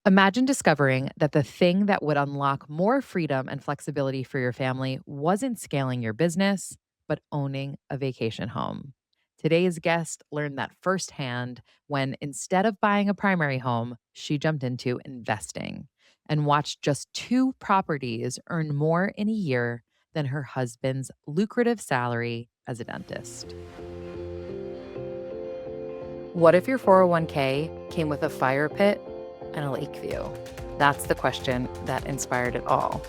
Imagine discovering that the thing that would unlock more freedom and flexibility for your family wasn't scaling your business, but owning a vacation home. Today's guest learned that firsthand when, instead of buying a primary home, she jumped into investing and watched just two properties earn more in a year than her husband's lucrative salary as a dentist. What if your 401k came with a fire pit and a lake view? That's the question that inspired it all.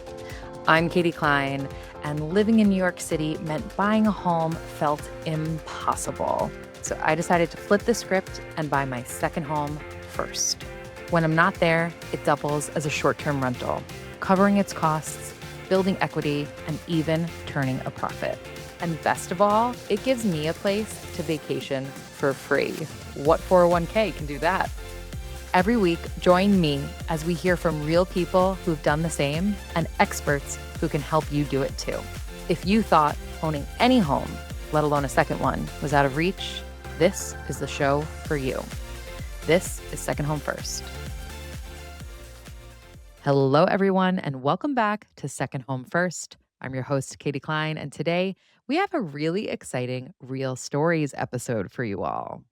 I'm Katie Klein, and living in New York City meant buying a home felt impossible. So I decided to flip the script and buy my second home first. When I'm not there, it doubles as a short-term rental, covering its costs, building equity, and even turning a profit. And best of all, it gives me a place to vacation for free. What 401k can do that? Every week, join me as we hear from real people who've done the same and experts who can help you do it too. If you thought owning any home, let alone a second one, was out of reach, this is the show for you. This is Second Home First. Hello, everyone, and welcome back to Second Home First. I'm your host, Katie Klein, and today we have a really exciting Real Stories episode for you all.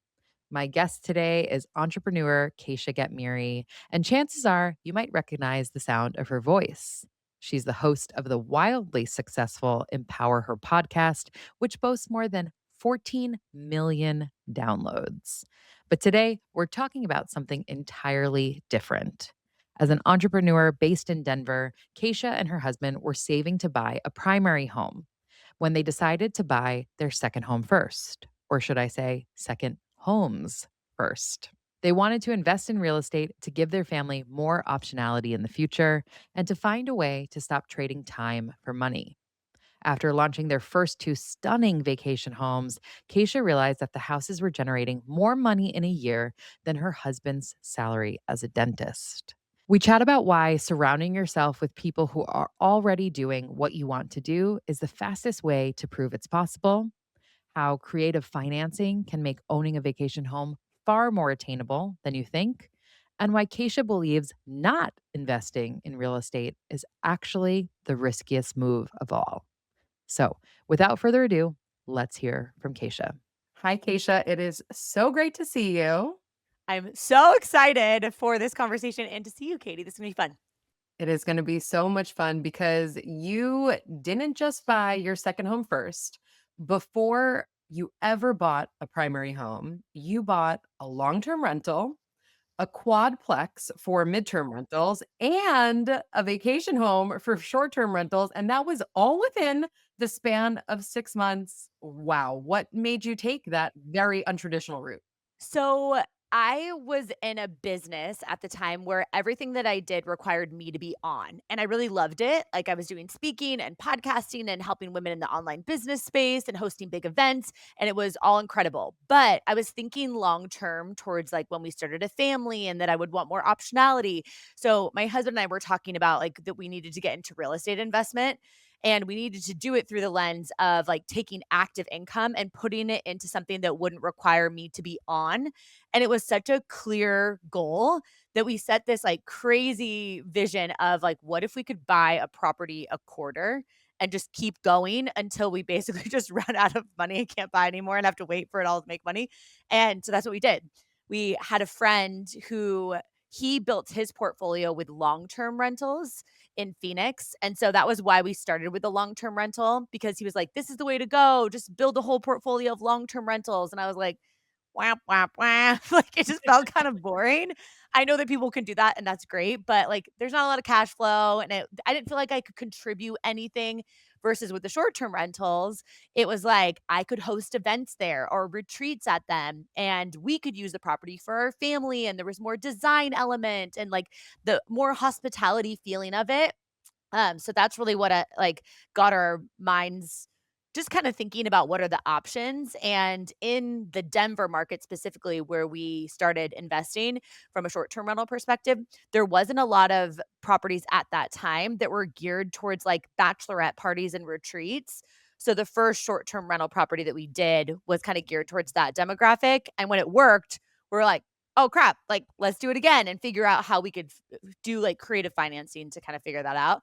My guest today is entrepreneur Kacia, and chances are you might recognize the sound of her voice. She's the host of the wildly successful Empower Her podcast, which boasts more than 14 million downloads. But today, we're talking about something entirely different. As an entrepreneur based in Denver, Kacia and her husband were saving to buy a primary home when they decided to buy their second home first, or should I say, second homes first. They wanted to invest in real estate to give their family more optionality in the future and to find a way to stop trading time for money. After launching their first two stunning vacation homes, Kacia realized that the houses were generating more money in a year than her husband's salary as a dentist. We chat about why surrounding yourself with people who are already doing what you want to do is the fastest way to prove it's possible, how creative financing can make owning a vacation home far more attainable than you think, and why Kacia believes not investing in real estate is actually the riskiest move of all. So, without further ado, let's hear from Kacia. Hi, Kacia. It is so great to see you. I'm so excited for this conversation and to see you, Katie. This is gonna be fun. It is going to be so much fun because you didn't just buy your second home first. Before you ever bought a primary home, you bought a long term rental, a quadplex for midterm rentals, and a vacation home for short term rentals. And that was all within the span of 6 months. Wow. What made you take that very untraditional route? So I was in a business at the time where everything that I did required me to be on, and I really loved it. Like I was doing speaking and podcasting and helping women in the online business space and hosting big events, and it was all incredible. But I was thinking long term towards like when we started a family and that I would want more optionality. So my husband and I were talking about like that we needed to get into real estate investment. And we needed to do it through the lens of like taking active income and putting it into something that wouldn't require me to be on. And it was such a clear goal that we set this like crazy vision of like, what if we could buy a property a quarter and just keep going until we basically just run out of money and can't buy anymore and have to wait for it all to make money. And so that's what we did. We had a friend who he built his portfolio with long-term rentals in Phoenix. And so that was why we started with the long-term rental because he was like, this is the way to go. Just build a whole portfolio of long-term rentals. And I was like, wah, wah, wah. Like it just felt kind of boring. I know that people can do that and that's great, but like there's not a lot of cash flow and I didn't feel like I could contribute anything versus with the short-term rentals, it was like I could host events there or retreats at them and we could use the property for our family and there was more design element and like the more hospitality feeling of it. So that's really what, like, got our minds just kinda thinking about what are the options, and in the Denver market specifically where we started investing from a short-term rental perspective, there wasn't a lot of properties at that time that were geared towards, like, bachelorette parties and retreats. So the first short-term rental property that we did was kinda geared towards that demographic, and when it worked, we're like, "Oh, crap, like, let's do it again," and figure out how we could do, like, creative financing to kinda figure that out.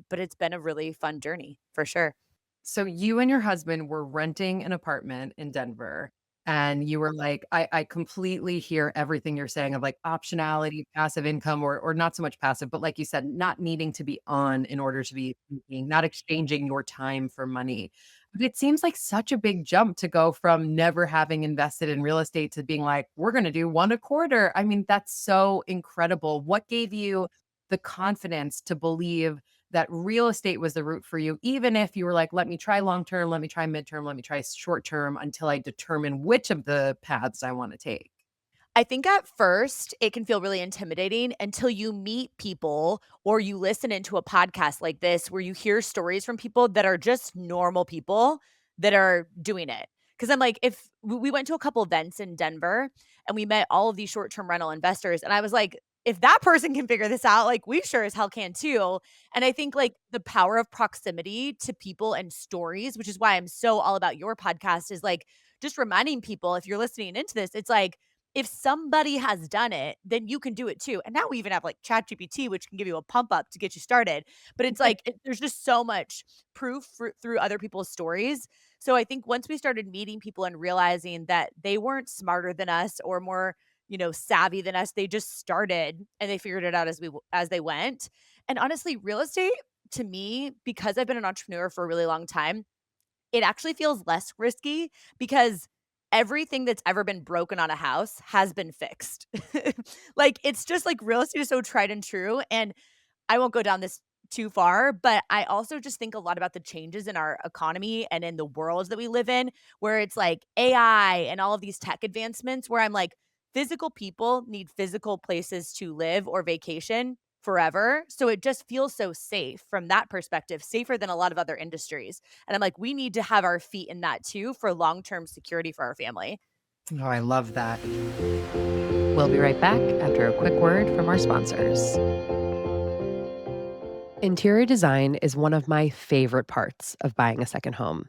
But it's been a really fun journey for sure. So you and your husband were renting an apartment in Denver, and you were like, I completely hear everything you're saying of like optionality, passive income, or not so much passive, but like you said, not needing to be on in order to be thinking, not exchanging your time for money. But it seems like such a big jump to go from never having invested in real estate to being like, we're going to do one a quarter. I mean, that's so incredible. What gave you the confidence to believe that real estate was the route for you, even if you were like, let me try long term, let me try midterm, let me try short term until I determine which of the paths I want to take. I think at first it can feel really intimidating until you meet people or you listen into a podcast like this where you hear stories from people that are just normal people that are doing it. Cause I'm like, if we went to a couple events in Denver and we met all of these short term rental investors, and I was like, if that person can figure this out, like we sure as hell can too. And I think like the power of proximity to people and stories, which is why I'm so all about your podcast, is like just reminding people if you're listening into this, it's like, if somebody has done it, then you can do it too. And now we even have like ChatGPT, which can give you a pump up to get you started. But it's like there's just so much proof through other people's stories. So I think once we started meeting people and realizing that they weren't smarter than us or more, savvy than us, they just started and they figured it out as they went. And honestly, real estate to me, because I've been an entrepreneur for a really long time, it actually feels less risky because everything that's ever been broken on a house has been fixed. Like, it's just like real estate is so tried and true, and I won't go down this too far, but I also just think a lot about the changes in our economy and in the world that we live in, where it's like AI and all of these tech advancements, where I'm like, physical people need physical places to live or vacation forever. So it just feels so safe from that perspective, safer than a lot of other industries. And I'm like, we need to have our feet in that too for long term security for our family. Oh, I love that. We'll be right back after a quick word from our sponsors. Interior design is one of my favorite parts of buying a second home.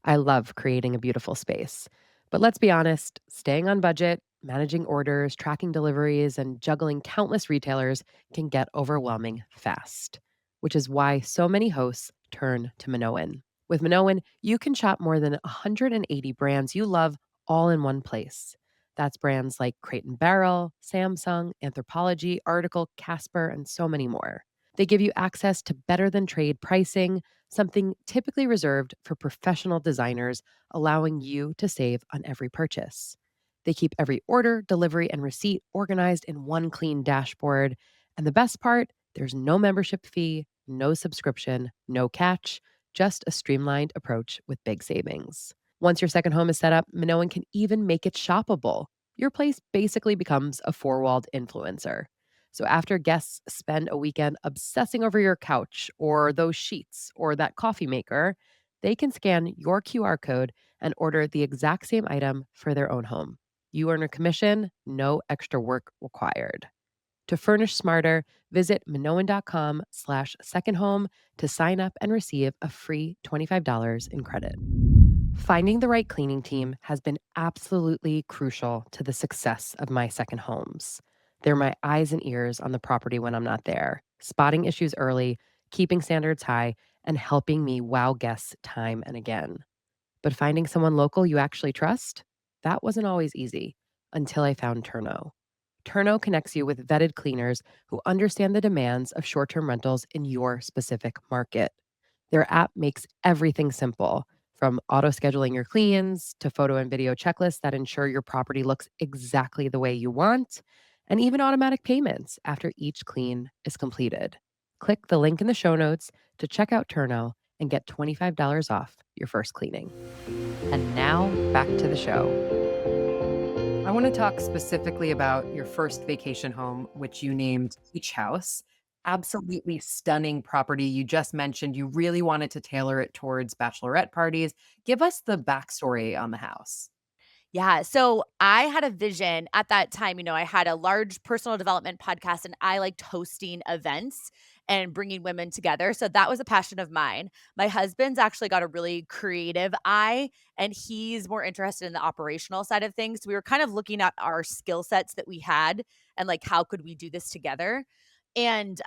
I love creating a beautiful space. But let's be honest, staying on budget, managing orders, tracking deliveries, and juggling countless retailers can get overwhelming fast, which is why so many hosts turn to Minoan. With Minoan, you can shop more than 180 brands you love all in one place. That's brands like Crate and Barrel, Samsung, Anthropologie, Article, Casper, and so many more. They give you access to better than trade pricing, something typically reserved for professional designers, allowing you to save on every purchase. They keep every order, delivery, and receipt organized in one clean dashboard. And the best part, there's no membership fee, no subscription, no catch, just a streamlined approach with big savings. Once your second home is set up, Minoan can even make it shoppable. Your place basically becomes a four-walled influencer. So after guests spend a weekend obsessing over your couch or those sheets or that coffee maker, they can scan your QR code and order the exact same item for their own home. You earn a commission, no extra work required. To furnish smarter, visit minoan.com/second home to sign up and receive a free $25 in credit. Finding the right cleaning team has been absolutely crucial to the success of my second homes. They're my eyes and ears on the property when I'm not there, spotting issues early, keeping standards high, and helping me wow guests time and again. But finding someone local you actually trust, that wasn't always easy until I found Turno. Turno connects you with vetted cleaners who understand the demands of short term rentals in your specific market. Their app makes everything simple, from auto scheduling your cleans to photo and video checklists that ensure your property looks exactly the way you want, and even automatic payments after each clean is completed. Click the link in the show notes to check out Turno and get $25 off your first cleaning. And now back to the show. I want to talk specifically about your first vacation home, which you named Beach House. Absolutely stunning property. You just mentioned you really wanted to tailor it towards bachelorette parties. Give us the backstory on the house. Yeah, so I had a vision at that time, I had a large personal development podcast and I liked hosting events and bringing women together. So that was a passion of mine. My husband's actually got a really creative eye and he's more interested in the operational side of things. So we were kind of looking at our skill sets that we had and like how could we do this together? And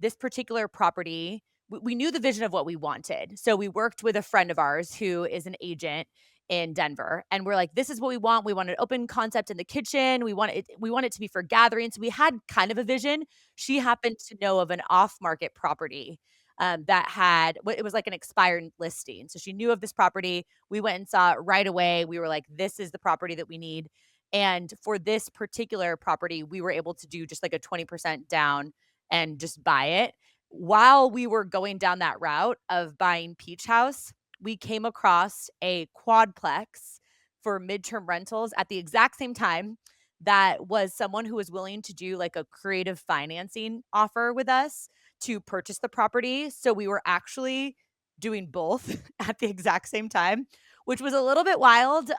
this particular property, we knew the vision of what we wanted. So we worked with a friend of ours who is an agent in Denver. And we're like, this is what we want. We want an open concept in the kitchen. We want it to be for gatherings. We had kind of a vision. She happened to know of an off-market property that had it was like an expired listing. So she knew of this property. We went and saw it right away. We were like, this is the property that we need. And for this particular property, we were able to do just like a 20% down and just buy it. While we were going down that route of buying Peach House, we came across a quadplex for midterm rentals at the exact same time that was someone who was willing to do like a creative financing offer with us to purchase the property. So we were actually doing both at the exact same time, which was a little bit wild.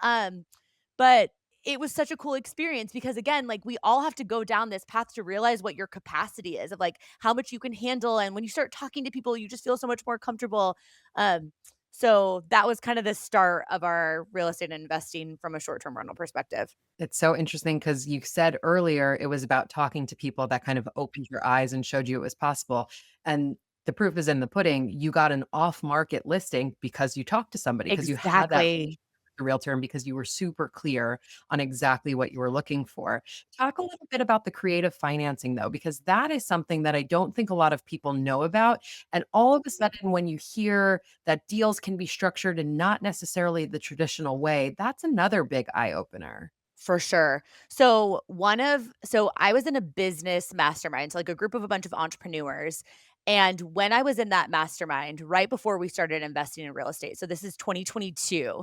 But it was such a cool experience because again, like we all have to go down this path to realize what your capacity is of like how much you can handle. And when you start talking to people, you just feel so much more comfortable. Um, so that was kind of the start of our real estate investing from a short-term rental perspective. It's so interesting because you said earlier it was about talking to people that kind of opened your eyes and showed you it was possible. And the proof is in the pudding. You got an off-market listing because you talked to somebody, because you had that Exactly. the realtor and because you were super clear on exactly what you were looking for. Talk a little bit about the creative financing though, because that is something that I don't think a lot of people know about. And all of a sudden, when you hear that deals can be structured in not necessarily the traditional way, that's another big eye opener. For sure. So I was in a business mastermind, so like a group of a bunch of entrepreneurs. And when I was in that mastermind, right before we started investing in real estate, so this is 2022,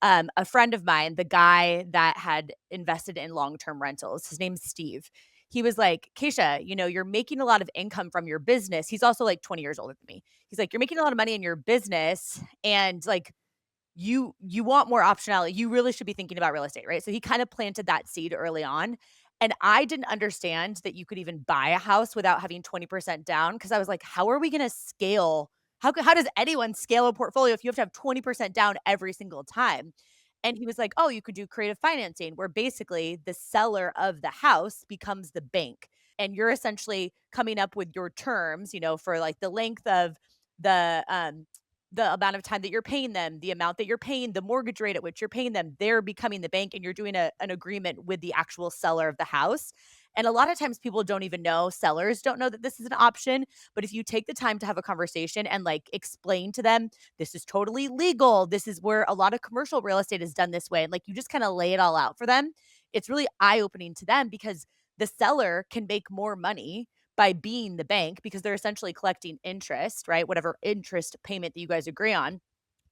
a friend of mine, the guy that had invested in long-term rentals, his name's Steve. He was like, Kacia, you're making a lot of income from your business. He's also like 20 years older than me. He's like, you're making a lot of money in your business. And like you want more optionality. You really should be thinking about real estate, right? So he kind of planted that seed early on. And I didn't understand that you could even buy a house without having 20% down because I was like, how are we going to scale? How does anyone scale a portfolio if you have to have 20% down every single time? And he was like, "Oh, you could do creative financing where basically the seller of the house becomes the bank and you're essentially coming up with your terms, for like the length of the the amount of time that you're paying them, the amount that you're paying, the mortgage rate at which you're paying them, they're becoming the bank and you're doing an agreement with the actual seller of the house. And a lot of times people don't even know, sellers don't know that this is an option. But if you take the time to have a conversation and like explain to them, this is totally legal. This is where a lot of commercial real estate is done this way. And like you just kind of lay it all out for them. It's really eye opening to them because the seller can make more money by being the bank because they're essentially collecting interest, right? Whatever interest payment that you guys agree on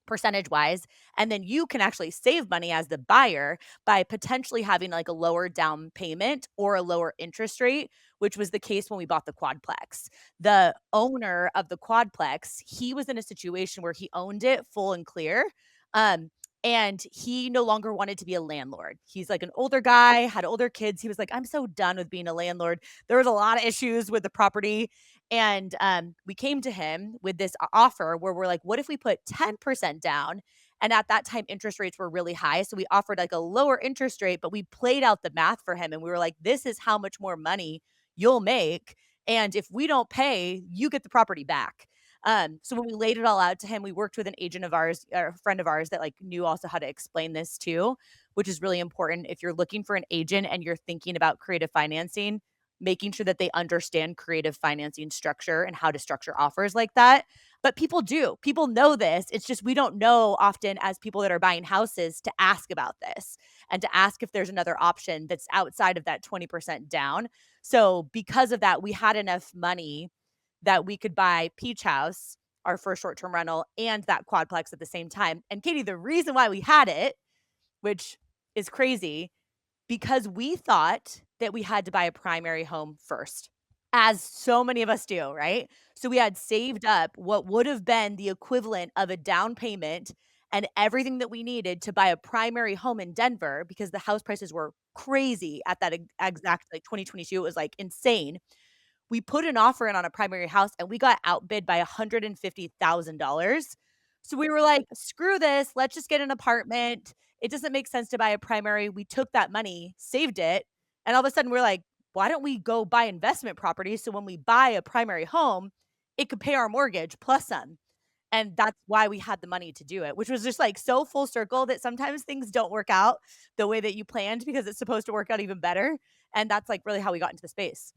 percentage wise. And then you can actually save money as the buyer by potentially having like a lower down payment or a lower interest rate, which was the case when we bought the quadplex. The owner of the quadplex, he was in a situation where he owned it full and clear. Um, and he no longer wanted to be a landlord. He's like an older guy, had older kids. He was like, I'm so done with being a landlord. There was a lot of issues with the property. And we came to him with this offer where we're like, what if we put 10% down? And at that time, interest rates were really high. So we offered like a lower interest rate, but we played out the math for him. And we were like, this is how much more money you'll make. And if we don't pay, you get the property back. So when we laid it all out to him, we worked with an agent of ours, or a friend of ours that like knew also how to explain this too, which is really important. If you're looking for an agent and you're thinking about creative financing, making sure that they understand creative financing structure and how to structure offers like that. But people do. People know this. It's just we don't know often as people that are buying houses to ask about this and to ask if there's another option that's outside of that 20% down. So because of that, we had enough money that we could buy Peach House, our first short-term rental, and that quadplex at the same time. And Katie, the reason why we had it, which is crazy, because we thought that we had to buy a primary home first, as so many of us do, right? So we had saved up what would have been the equivalent of a down payment and everything that we needed to buy a primary home in Denver because the house prices were crazy at that exact like 2022. It was like insane. We put an offer in on a primary house and we got outbid by $150,000. So we were like, screw this. Let's just get an apartment. It doesn't make sense to buy a primary. We took that money, saved it. And all of a sudden we're like, why don't we go buy investment property? So when we buy a primary home, it could pay our mortgage plus some. And that's why we had the money to do it, which was just like so full circle that sometimes things don't work out the way that you planned because it's supposed to work out even better. And that's like really how we got into the space.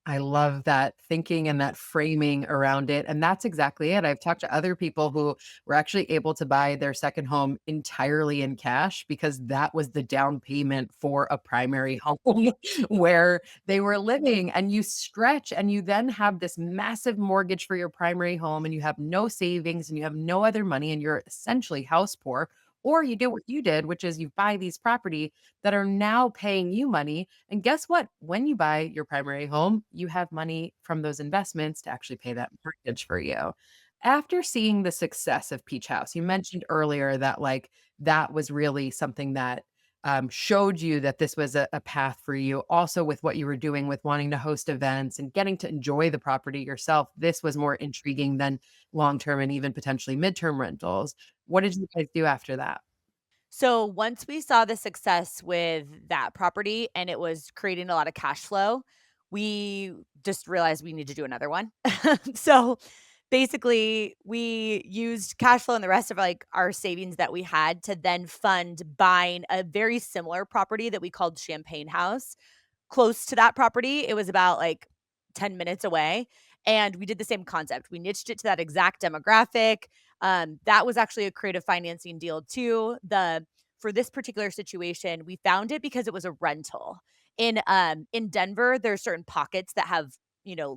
I love that thinking and that framing around it, and that's exactly it. I've talked to other people who were actually able to buy their second home entirely in cash because that was the down payment for a primary home where they were living, and you stretch and you then have this massive mortgage for your primary home, and you have no savings and you have no other money, and you're essentially house poor. Or you do what you did, which is you buy these property that are now paying you money, and guess what? When you buy your primary home, you have money from those investments to actually pay that mortgage for you. After seeing the success of Peach House, you mentioned earlier that like that was really something that showed you that this was a path for you. Also, with what you were doing with wanting to host events and getting to enjoy the property yourself, this was more intriguing than long term and even potentially midterm rentals. What did you guys do after that? So once we saw the success with that property and it was creating a lot of cash flow, we just realized we need to do another one. So basically, we used cash flow and the rest of like our savings that we had to then fund buying a very similar property that we called Champagne House close to that property. It was about like 10 minutes away. And we did the same concept. We niched it to that exact demographic. That was actually a creative financing deal too. The For this particular situation, we found it because it was a rental. In Denver, there are certain pockets that have,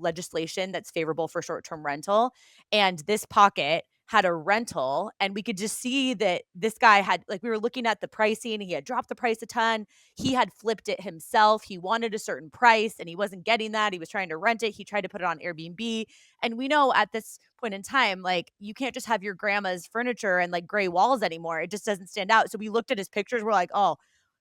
legislation that's favorable for short-term rental. And this pocket had a rental, and we could just see that this guy had like we were looking at the pricing, he had dropped the price a ton. He had flipped it himself. He wanted a certain price and he wasn't getting that. He was trying to rent it. He tried to put it on Airbnb. And we know at this point in time, like you can't just have your grandma's furniture and like gray walls anymore. It just doesn't stand out. So we looked at his pictures. We're like, oh,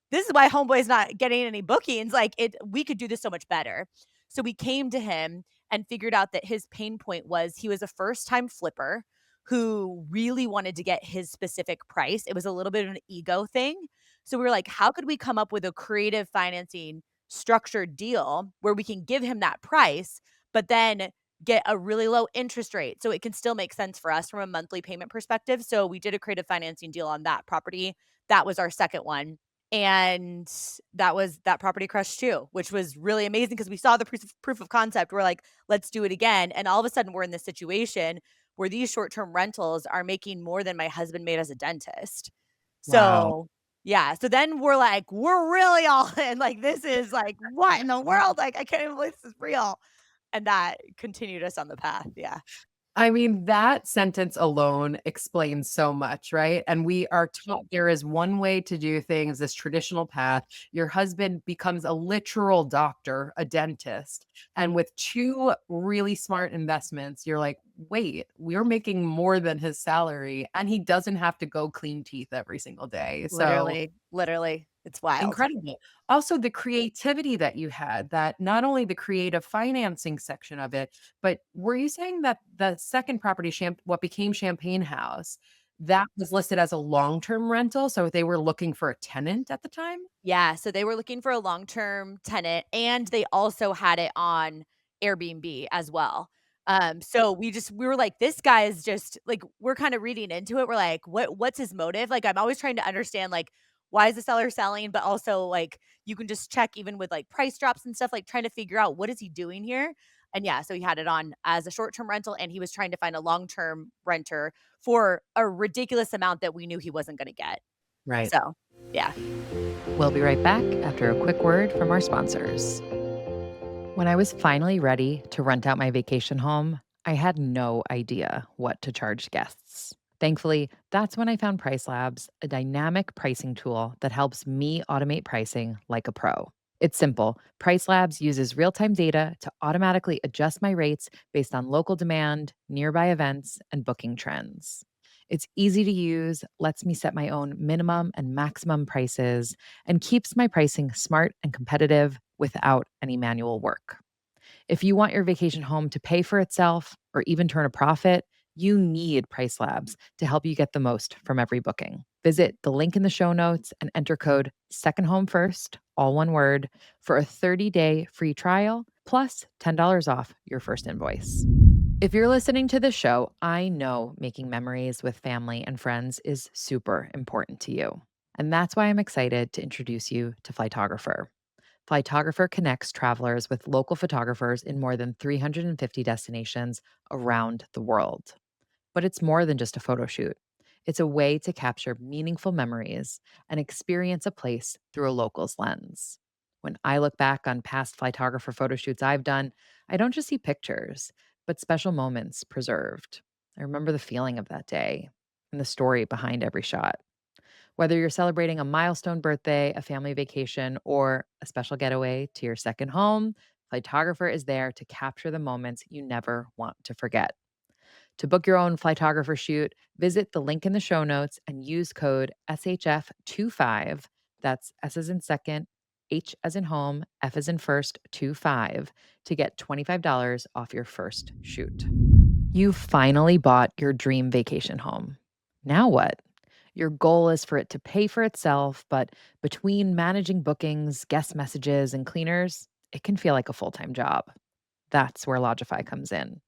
this is why homeboy's not getting any bookings. Like we could do this so much better. So we came to him and figured out that his pain point was he was a first time flipper who really wanted to get his specific price. It was a little bit of an ego thing. So we were like, how could we come up with a creative financing structured deal where we can give him that price, but then get a really low interest rate so it can still make sense for us from a monthly payment perspective. So we did a creative financing deal on that property. That was our second one. And that property crushed too, which was really amazing because we saw the proof of concept. We're like, let's do it again. And all of a sudden, we're in this situation where these short term rentals are making more than my husband made as a dentist. Wow. So, yeah. So then we're like, we're really all in. Like, this is like, what in the world? Like, I can't even believe this is real. And that continued us on the path. Yeah. I mean, that sentence alone explains so much, right? And we are taught there is one way to do things, this traditional path. Your husband becomes a literal doctor, a dentist. And with two really smart investments, you're like, wait, we're making more than his salary, and he doesn't have to go clean teeth every single day. So Literally, literally. It's wild. incredible. Also, the creativity that you had, that not only the creative financing section of it, but were you saying that the second property, what became Champagne House, that was listed as a long-term rental? So they were looking for a tenant at the time? Yeah, so they were looking for a long-term tenant, and they also had it on Airbnb as well. So we were like, "This guy is just" like, we're kinda reading into it, we're like, "What's his motive?" Like, I'm always trying to understand, like, why is the seller selling? But also, like, you can just check even with, like, price drops and stuff, like, trying to figure out what is he doing here? And yeah, so he had it on as a short-term rental, and he was trying to find a long-term renter for a ridiculous amount that we knew he wasn't gonna get. Right. So, yeah. We'll be right back after a quick word from our sponsors. When I was finally ready to rent out my vacation home, I had no idea what to charge guests. Thankfully, that's when I found Price Labs, a dynamic pricing tool that helps me automate pricing like a pro. It's simple. Price Labs uses real time data to automatically adjust my rates based on local demand, nearby events, and booking trends. It's easy to use, lets me set my own minimum and maximum prices, and keeps my pricing smart and competitive without any manual work. If you want your vacation home to pay for itself or even turn a profit, you need Price Labs to help you get the most from every booking. Visit the link in the show notes and enter code second home first, all one word, for a 30-day free trial plus $10 off your first invoice. If you're listening to the show, I know making memories with family and friends is super important to you. And that's why I'm excited to introduce you to Flightographer. Flightographer connects travelers with local photographers in more than 350 destinations around the world. But it's more than just a photo shoot. It's a way to capture meaningful memories and experience a place through a local's lens. When I look back on past Flightographer photo shoots I've done, I don't just see pictures, but special moments preserved. I remember the feeling of that day and the story behind every shot. Whether you're celebrating a milestone birthday, a family vacation, or a special getaway to your second home, Flightographer is there to capture the moments you never want to forget. To book your own Flightographer shoot, visit the link in the show notes and use code SHF25. That's S as in second, H as in home, F as in first, 25 to get $25 off your first shoot. You finally bought your dream vacation home. Now what? Your goal is for it to pay for itself, but between managing bookings, guest messages, and cleaners, it can feel like a full time job. That's where Logify comes in.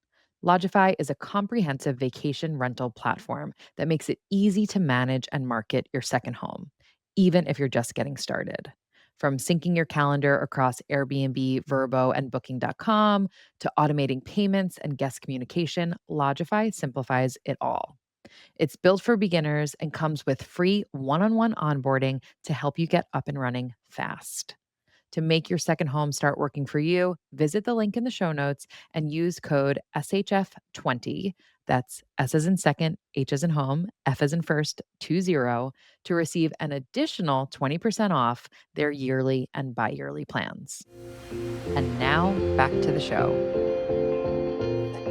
Logify is a comprehensive vacation rental platform that makes it easy to manage and market your second home, even if you're just getting started. From syncing your calendar across Airbnb, Vrbo, and Booking.com to automating payments and guest communication, Logify simplifies it all. It's built for beginners and comes with free one on one onboarding to help you get up and running fast. To make your second home start working for you, visit the link in the show notes and use code SHF20. That's S as in second, H as in home, F as in first, 20 to receive an additional 20% off their yearly and bi yearly plans. And now back to the show.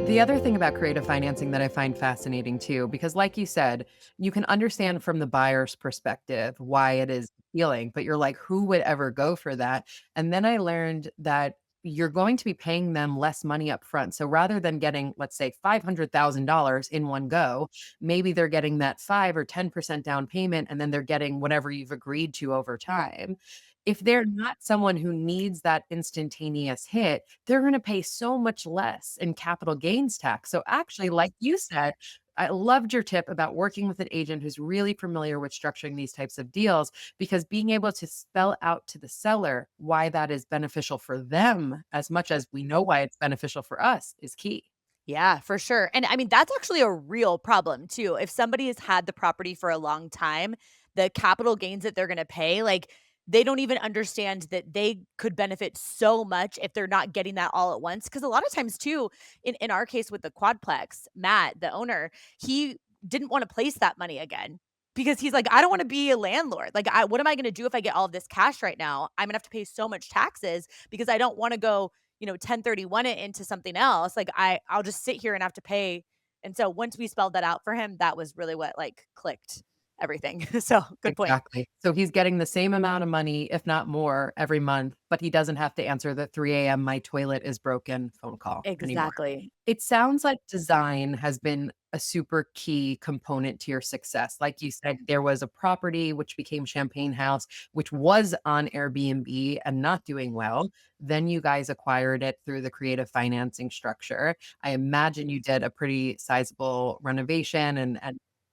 The other thing about creative financing that I find fascinating too, because like you said, you can understand from the buyer's perspective why it is appealing, but you're like, who would ever go for that? And then I learned that you're going to be paying them less money up front. So rather than getting, let's say, $500,000 in one go, maybe they're getting that 5 or 10% down payment, and then they're getting whatever you've agreed to over time. If they're not someone who needs that instantaneous hit, they're gonna pay so much less in capital gains tax. So actually, like you said, I loved your tip about working with an agent who's really familiar with structuring these types of deals, because being able to spell out to the seller why that is beneficial for them as much as we know why it's beneficial for us is key. Yeah, for sure. And I mean, that's actually a real problem too. If somebody has had the property for a long time, the capital gains that they're going to pay, like they don't even understand that they could benefit so much if they're not getting that all at once. Cause a lot of times too, in our case with the quadplex, Matt, the owner, he didn't want to place that money again because he's like, I don't want to be a landlord. Like, what am I going to do if I get all of this cash right now? I'm going to have to pay so much taxes because I don't want to go 1031 it into something else, like, I'll just sit here and have to pay, and so once we spelled that out for him, that was really what, like, clicked everything. So, good point. Exactly. So he's getting the same amount of money, if not more, every month, but he doesn't have to answer the 3 a.m. "My toilet is broken" phone call anymore. Exactly. It sounds like design has been a super key component to your success. Like you said, there was a property which became Champagne House, which was on Airbnb and not doing well. Then you guys acquired it through the creative financing structure. I imagine you did a pretty sizable renovation and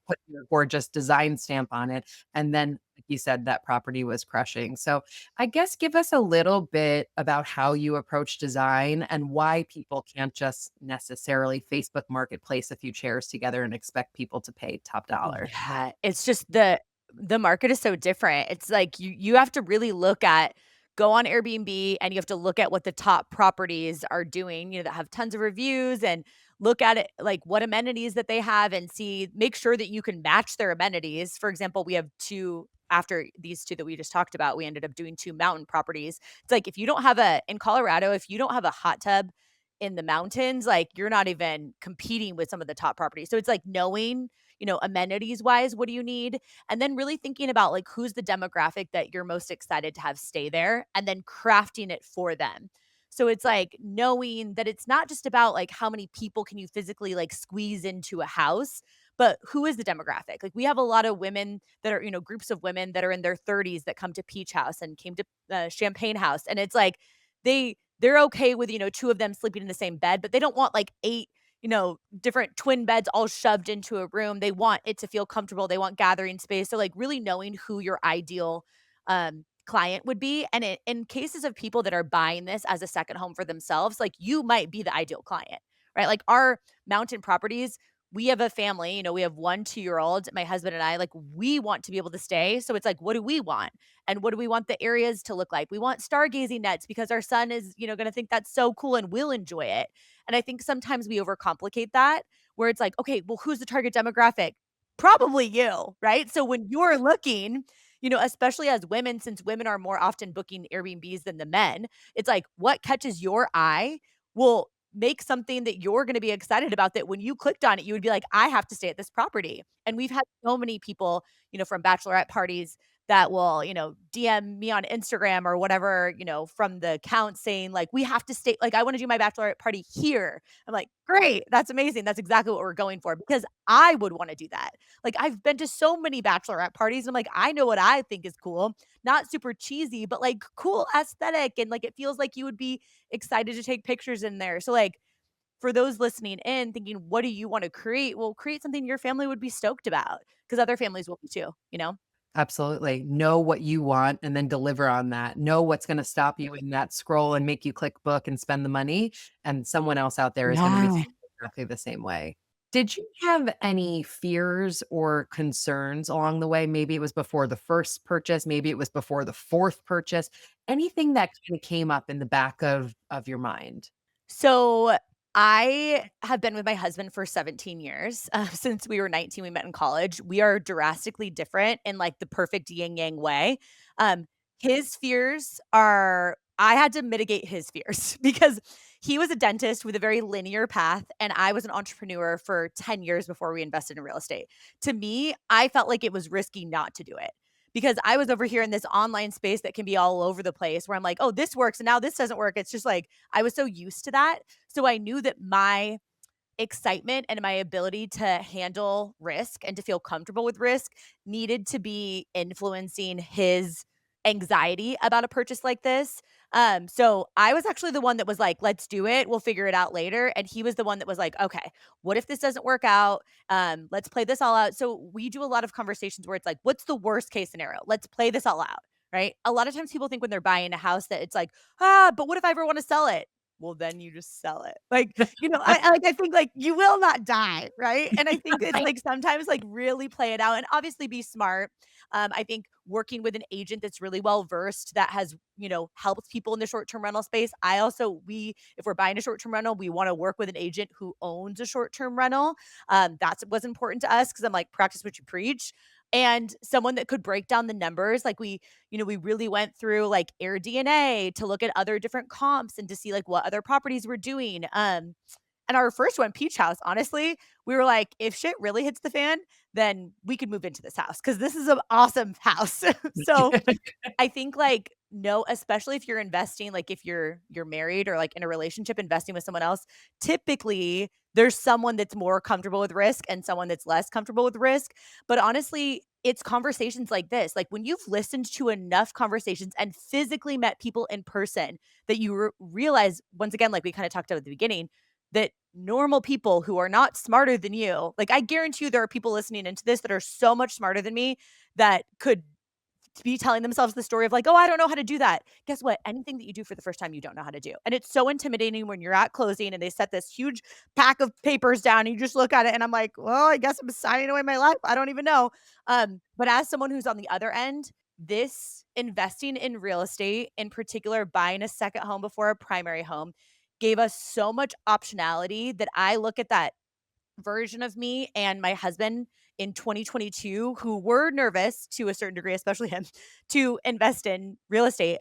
put your gorgeous design stamp on it. And then, like you said, that property was crushing. So I guess give us a little bit about how you approach design and why people can't just necessarily Facebook Marketplace a few chairs together and expect people to pay top dollar. Yeah, it's just the market is so different. It's like you have to really look at go on Airbnb and you have to look at what the top properties are doing, that have tons of reviews and look at it like what amenities that they have and see make sure that you can match their amenities. For example, we have two after these two that we just talked about, we ended up doing two mountain properties. It's like if you don't have a in Colorado, if you don't have a hot tub in the mountains, like you're not even competing with some of the top properties. So it's like knowing amenities wise, what do you need? And then really thinking about like who's the demographic that you're most excited to have stay there and then crafting it for them. So it's like knowing that it's not just about like how many people can you physically like squeeze into a house, but who is the demographic? Like we have a lot of women that are, groups of women that are in their 30s that come to Peach House and came to Champagne House. And it's like they're okay with, two of them sleeping in the same bed, but they don't want like eight, different twin beds all shoved into a room. They want it to feel comfortable. They want gathering space. So like really knowing who your ideal client would be. And in cases of people that are buying this as a second home for themselves, like you might be the ideal client, right? Like our mountain properties, we have a family, we have 1 2-year-old, my husband and I, like we want to be able to stay. So it's like, what do we want? And what do we want the areas to look like? We want stargazing nets because our son is, going to think that's so cool and will enjoy it. And I think sometimes we overcomplicate that where it's like, okay, well, who's the target demographic? Probably you, right? So when you're looking, especially as women, since women are more often booking Airbnbs than the men, it's like what catches your eye will make something that you're gonna be excited about that when you clicked on it, you would be like, "I have to stay at this property." And we've had so many people, from bachelorette parties that will, DM me on Instagram or whatever, from the account saying like, "We have to stay like, I wanna do my bachelorette party here." I'm like, "Great, that's amazing. That's exactly what we're going for," because I would wanna do that. Like, I've been to so many bachelorette parties, I'm like, I know what I think is cool. Not super cheesy, but, like, cool aesthetic, and, like, it feels like you would be excited to take pictures in there. So, like, for those listening in thinking, "What do you wanna create?" Well, create something your family would be stoked about because other families will be too, you know? Absolutely. Know what you want and then deliver on that. Know what's gonna stop you in that scroll and make you click book and spend the money, and someone else out there is gonna be Yeah. feeling exactly the same way. Did you have any fears or concerns along the way? Maybe it was before the first purchase, maybe it was before the 4th purchase, anything that kinda came up in the back of your mind? So I have been with my husband for 17 years. Since we were 19, we met in college. We are drastically different in like the perfect yin yang way. Um, his fears are, I had to mitigate his fears because he was a dentist with a very linear path, and I was an entrepreneur for 10 years before we invested in real estate. To me, I felt like it was risky not to do it because I was over here in this online space that can be all over the place where I'm like, oh, this works and now this doesn't work. It's just like I was so used to that. So I knew that my excitement and my ability to handle risk and to feel comfortable with risk needed to be influencing his anxiety about a purchase like this. So I was actually the one that was like, let's do it. We'll figure it out later. And he was the one that was like, okay, what if this doesn't work out? Let's play this all out. So we do a lot of conversations where it's like, what's the worst case scenario? Let's play this all out. Right. A lot of times people think when they're buying a house that it's like, but what if I ever want to sell it? Well, then you just sell it. Like, I think, like, you will not die, right? And I think it's, like, sometimes, like, really play it out and obviously be smart. I think working with an agent that's really well versed that has, helped people in the short-term rental space. I also we if we're buying a short-term rental, we wanna work with an agent who owns a short-term rental. That's was important to us because 'cause I'm like, "Practice what you preach." And someone that could break down the numbers, like, we really went through, like, AirDNA to look at other different comps and to see, like, what other properties were doing. And our first one, Peach House, honestly, we were like, "If shit really hits the fan, then we could move into this house because this is an awesome house." So I think, like, no, especially if you're investing, like, if you're married or, like, in a relationship investing with someone else, typically, there's someone that's more comfortable with risk and someone that's less comfortable with risk, but honestly, it's conversations like this, like, when you've listened to enough conversations and physically met people in person that you realize, once again, like we kinda talked about at the beginning, that normal people who are not smarter than you, like, I guarantee you there are people listening into this that are so much smarter than me that could to be telling themselves the story of like, "Oh, I don't know how to do that." Guess what? Anything that you do for the first time, you don't know how to do. And it's so intimidating when you're at closing and they set this huge pack of papers down and you just look at it and I'm like, "Well, I guess I'm signing away my life. I don't even know." But as someone who's on the other end, this investing in real estate, in particular buying a second home before a primary home, gave us so much optionality that I look at that version of me and my husband in 2022 who were nervous to a certain degree, especially him, to invest in real estate.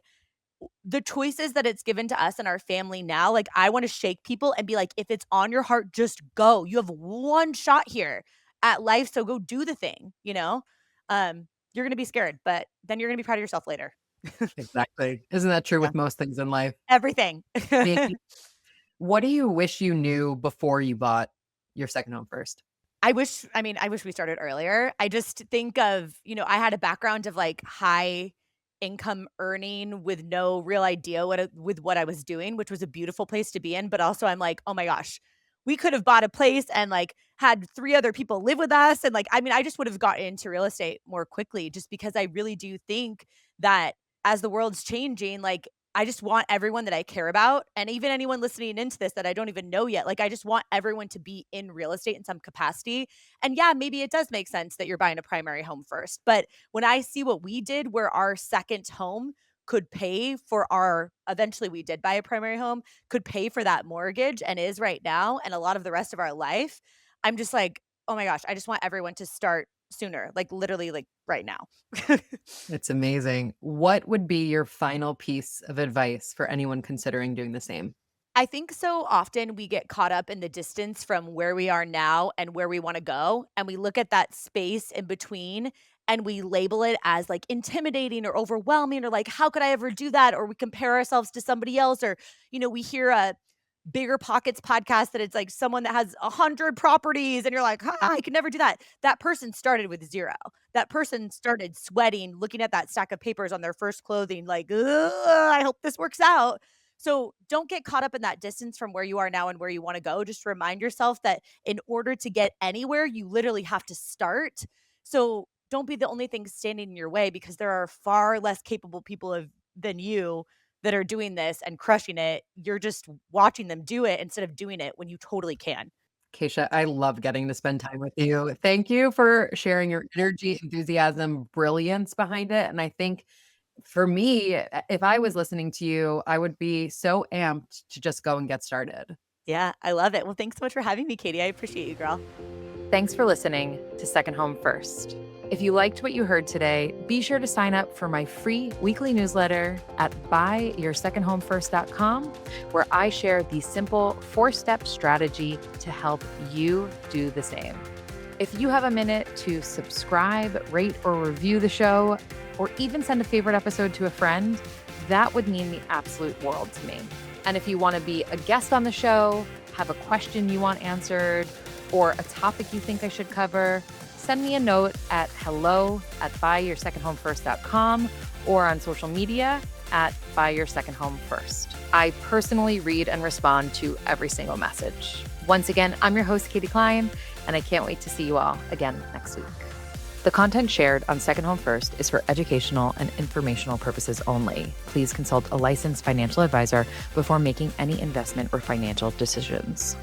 The choices that it's given to us and our family now, like I want to shake people and be like, if it's on your heart, just go. You have one shot here. at life, so go do the thing, you know? You're gonna be scared, but then you're gonna be proud of yourself later. Exactly. Isn't that true Yeah, with most things in life? everything. Maybe what do you wish you knew before you bought your second home first? I wish we started earlier. I just think of, I had a background of like high income earning with no real idea with what I was doing, which was a beautiful place to be in. But also I'm like, oh my gosh, we could have bought a place and like had 3 other people live with us. And like, I just would have gotten into real estate more quickly just because I really do think that as the world's changing, like I just want everyone that I care about, and even anyone listening into this that I don't even know yet, like, I just want everyone to be in real estate in some capacity. And yeah, maybe it does make sense that you're buying a primary home first. But when I see what we did, where our second home could pay for our eventually we did buy a primary home, could pay for that mortgage and is right now, and a lot of the rest of our life, I'm just like, oh my gosh, I just want everyone to start sooner, like literally, like right now. It's amazing. What would be your final piece of advice for anyone considering doing the same? I think so often we get caught up in the distance from where we are now and where we wanna go, and we look at that space in between and we label it as, like, intimidating or overwhelming or, like, "How could I ever do that?" Or we compare ourselves to somebody else or, we hear a Bigger Pockets podcast that it's, like, someone that has 100 properties and you're like, I could never do that." That person started with 0. That person started sweating, looking at that stack of papers on their first clothing like, "Ugh, I hope this works out." So don't get caught up in that distance from where you are now and where you wanna go. Just remind yourself that in order to get anywhere, you literally have to start. So don't be the only thing standing in your way because there are far less capable people than you that are doing this and crushing it. You're just watching them do it instead of doing it when you totally can. Kacia, I love getting to spend time with you. Thank you for sharing your energy, enthusiasm, brilliance behind it. And I think for me, if I was listening to you, I would be so amped to just go and get started. Yeah, I love it. Well, thanks so much for having me, Katie. I appreciate you, girl. Thanks for listening to Second Home First. If you liked what you heard today, be sure to sign up for my free weekly newsletter at buyyoursecondhomefirst.com, where I share the simple 4-step strategy to help you do the same. If you have a minute to subscribe, rate, or review the show, or even send a favorite episode to a friend, that would mean the absolute world to me. And if you want to be a guest on the show, have a question you want answered, or a topic you think I should cover, send me a note at hello@buyyoursecondhomefirst.com or on social media at buyyoursecondhomefirst. I personally read and respond to every single message. Once again, I'm your host, Katie Klein, and I can't wait to see you all again next week. The content shared on Second Home First is for educational and informational purposes only. Please consult a licensed financial advisor before making any investment or financial decisions.